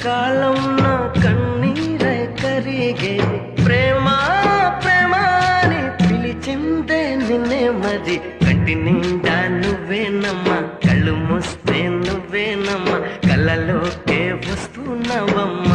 కాలం నా కన్నీరై కరిగే ప్రేమ ప్రేమ అని పిలిచిందే నిన్నే మరి కంటి నిండా నువ్వేనమ్మా కళ్ళు మూస్తే నువ్వేనమ్మా కళ్ళలోకే వస్తున్నావమ్మా